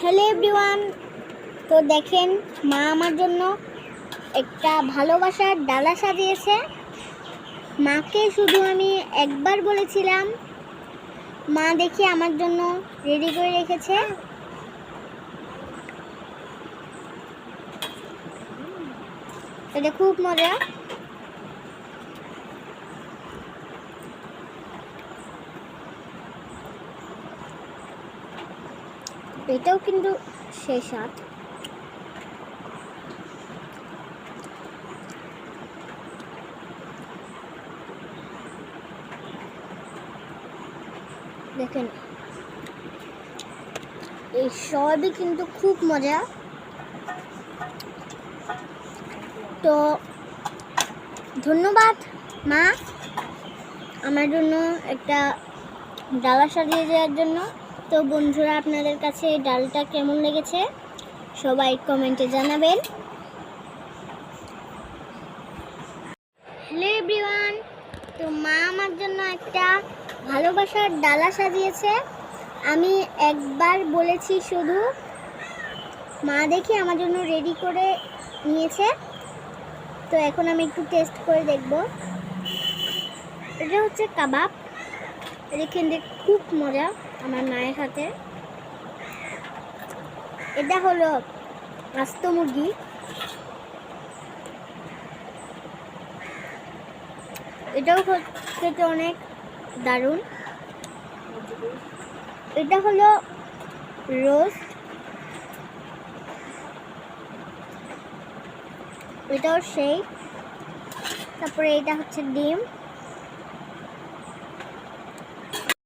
Hello everyone. তো দেখেন, মা আমার জন্য একটা ভালোবাসার ডালা সাজিয়েছে। মাকে শুধু আমি একবার বলেছিলাম, মা দেখি আমার জন্য রেডি করে রেখেছে। এটা খুব মজা। এটাও কিন্তু সেই স্বাদ। দেখেন, এই সবই কিন্তু খুব মজা। তো ধন্যবাদ মা, আমার জন্য একটা ডালা সাজিয়ে দেওয়ার জন্য। তো বন্ধুরা, আপনাদের কাছে এই ডালটা কেমন লেগেছে সবাই কমেন্টে জানাবেন। Hello everyone. তো মা আমার জন্য একটা ভালোবাসার ডালা সাজিয়েছে। আমি একবার বলেছি শুধু, মা দেখি আমার জন্য রেডি করে নিয়েছে। তো এখন আমি একটু টেস্ট করে দেখব। এটা হচ্ছে কাবাব। এটা খেতে খুব মজা আমার মায়ের হাতে। এটা হলো আস্ত মুরগি। এটাও খেতে অনেক দারুণ। এটা হলো রোস্ট। এটাও সেই। তারপরে এটা হচ্ছে ডিম।